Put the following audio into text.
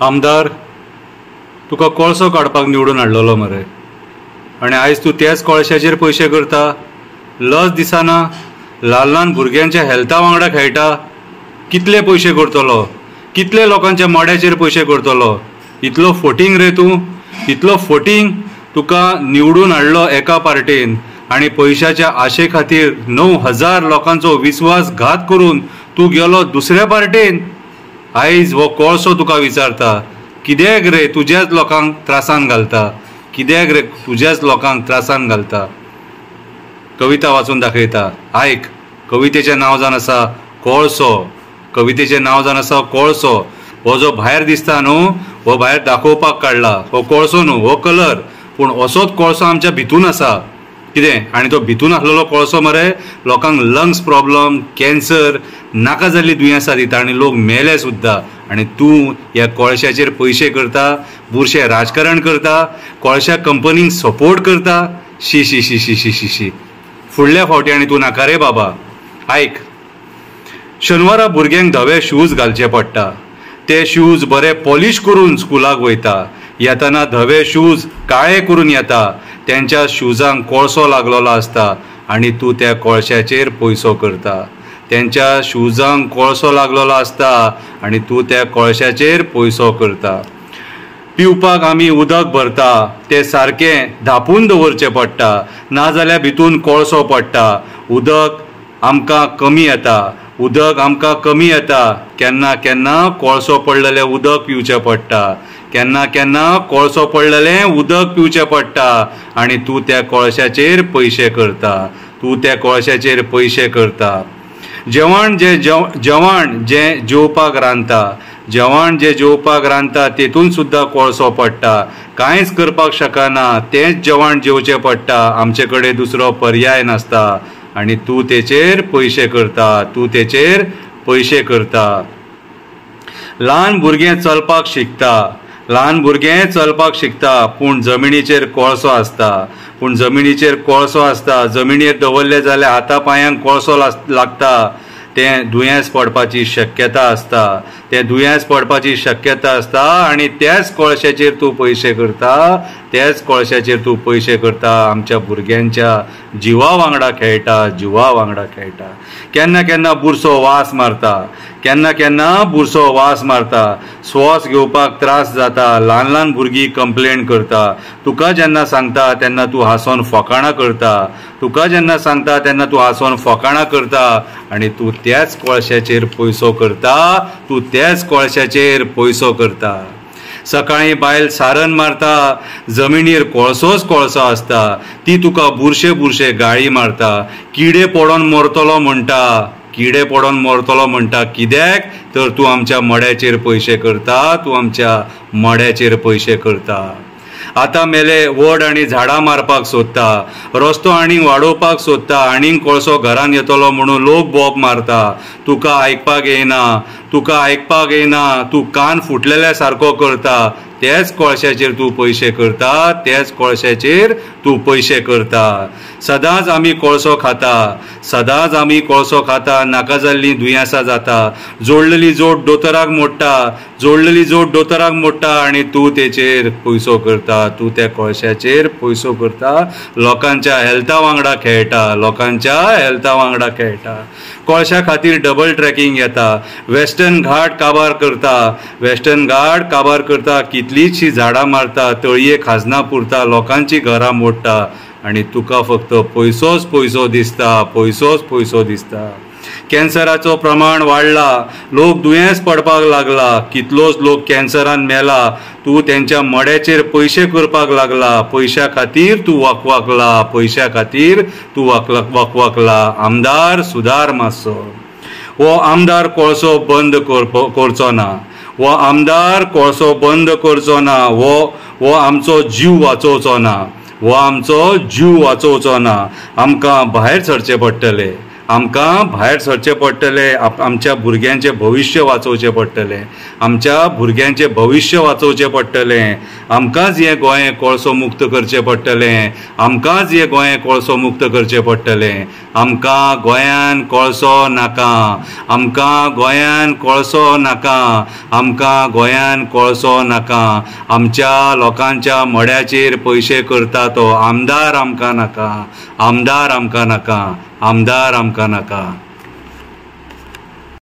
आमदार तुका कोळसो काडपाक निवडून हाडलेलो मरे, आनी आयज तूं त्याच कोळशाचेर पयशे करता. लज दिसना? ल्हान ल्हान भुरग्यांच्या हेल्था वांगडा खेळटा. कितले पयशे करतलो? कितले लोकांच्या मड्याचेर पयशे करतलो? इतलो फोटींग रे तूं? इतलो फोटींग? तुका निवडून हाडलो एका पार्टीन आनी पयशाच्या आशे खातीर 9,000 लोकांचो विश्वासघात करून तूं गेलो दुसऱ्या पार्टीन. आयज हो कोळसो तुका विचारता, कित्याक रे तुज्याच लोकांक त्रासान घालता? कित्याक रे तुज्याच लोकांक त्रासान घालता? कविता वाचून दाखयता. आयक, कवितेचें नांव जावन आसा कोळसो. कवितेचें नांव जावन आसा कोळसो. हो जो भायर दिसता न्हू, हो भायर दाखोवपाक काडला. हो कोळसो न्हू, हो कलर. पूण असोच कोळसो आमच्या भितून आसा. कितें? आनी तो भितून आसलेलो कोळसो मरे लोकांक लंग्स प्रॉब्लम, कॅन्सर, नाका जाल्ली दुयेंसां दिता आनी लोक मेले सुद्दां. आनी तूं ह्या कोळशाचेर पयशे करता, बुरशें राजकारण करता, कोळशा कंपनीक सपोर्ट करता. शी शी शी शी शी शी शी. फुडल्या फावटी आनी तूं नाका रे बाबा. आयक, शेनवारा भुरग्यांक धवे शूज घालचे पडटा. ते शूज बरे पॉलिश करून स्कुलाक वयता. येतना धवे शूज काळे करून येता. त्यांच्या शूजांक कोळसो लागलेलो आसता आनी तूं त्या कोळशाचेर पयसो करता. त्यांच्या शूजांक कोळसो लागलेलो आसता आनी तूं त्या कोळशाचेर पयसो करता. पिवपाक आमी उदक भरता, तें सारकें धापून दवरचें पडटा, नाजाल्यार भितून कोळसो पडटा. उदक आमकां कमी येता. उदक आमकां कमी येता. केन्ना केन्ना कोळसो पडलेलें उदक पिवचें पडटा. केन्ना केन्ना कोळसो पडलेलें उदक पिवचें पडटा आनी तूं त्या कोळशाचेर पयशे करता. तूं त्या कोळशाचेर पयशे करता. जेवण जें जेवपाक रांदता, जेवण जें जेवपाक रांदता तेतून सुद्दां कोळसो पडटा. कांयच करपाक शकना, तेंच जेवण जेवचें पडटा. आमचे कडेन दुसरो पर्याय नासता आनी तूं तेचेर पयशे करता. तूं तेचेर पयशे करता. ल्हान भुरगें चलपाक शिकता. ल्हान भुरगें चलपाक शिकता पूण जमिनीचेर कोळसो आसता. पूण जमिनीचेर कोळसो आसता. जमिनीर दवरले जाल्यार हाता पांयांक कोळसो लागता. तें दुयेंस पडपाची शक्यता आसता. तें दुयेंस पडपाची शक्यता आसता आनी त्याच कोळशाचेर तूं पयशे करता. त्याच कोळशाचेर तूं पयशे करता. आमच्या भुरग्यांच्या जिवा वांगडा खेळटा. जिवा वांगडा खेळटा. केन्ना केन्ना बुरसो वास मारता. केन्ना केन्ना बुरसो वास मारता. श्वास घेवपाक त्रास जाता. ल्हान ल्हान भुरगीं कंप्लेन करता. तुका जेन्ना सांगता तेन्ना तूं हांसोन फकाणां करता. तुका जेन्ना सांगता तेन्ना तूं हांसोन फकाणां करता आनी तूं त्याच कोळशाचेर पयसो करता. तूं त्याच कोळशाचेर पयसो करता. सकाळीं बायल सारन मारता. जमिनीर कोळसोच कोळसो आसता. ती तुका बुरशे बुरशे गाळी मारता. किडे पडोन मरतलो म्हणटा. किडे पडोन मरतलो म्हणटा. कित्याक तर तूं आमच्या मड्याचेर पयशे करता. तूं आमच्या मड्याचेर पयशे करता. आतां मेले वड आनी झाडां मारपाक सोदता. रस्तो आनीक वाडोवपाक सोदता. आनीक कोळसो घरान येतलो म्हणून लोक बोब मारता. तुका आयकपाक येयना. तुका आयकपाक येयना. तूं कान फुटलेल्या सारको करता. त्याच कोळशाचेर तूं पयशे करता. त्याच कोळशाचेर तूं पयशे करता. सदांच आमी कोळसो खाता. सदांच आमी कोळसो खाता. नाका जाल्लीं दुयेंसां जाता. जोडलेली जोड दोतोराक मोडटा. जोडलेली जोड दोतोराक मोडटा आनी तूं तेचेर पयसो करता. तूं त्या कोळशाचेर पयसो करता. लोकांच्या हेल्था वांगडा खेळटा. लोकांच्या हेल्था वांगडा खेळटा. कोळशा खातीर डबल ट्रॅकिंग येता. वेस्टर्न घाट काबार करता. वेस्टर्न घाट काबार करता. कितलींशीं झाडां मारता. तळये खाजना पुरता. लोकांची घरां मोडटा आनी तुका फक्त पयसोच पयसो दिसता. पयसोच पयसो दिसता. कॅन्सराचो प्रमाण वाडला. लोक दुयेंस पडपाक लागला. कितलोच लोक कॅन्सरान मेला. तूं तेंच्या मड्याचेर पयशे करपाक लागला. पयशा खातीर तूं वाकवाकला. पयशा खातीर तूं वाकवाकला. आमदार सुदार मातसो. हो आमदार कोळसो बंद करचो ना. हो आमदार कोळसो बंद करचो ना. हो आमचो जीव वाचोवचो ना. हो आमचो जीव वाचोवचो ना. आमकां भायर सरचें पडटलें. आमकां भायर सरचें पडटलें, आमच्या भुरग्यांचें भविश्य वाचोवचें पडटलें, आमच्या भुरग्यांचें भविश्य वाचोवचें पडटलें. आमकांच हें गोंय कोळसो मुक्त करचें पडटलें, आमकांच हें गोंय कोळसो मुक्त करचें पडटलें. आमकां गोंयान कोळसो नाका, आमकां गोंयान कोळसो नाका, आमकां गोंयान कोळसो नाका. आमच्या लोकांच्या मड्याचेर पयशे करता तो आमदार आमकां नाका, आमदार आमकां नाका, आमदार आमकां नाका.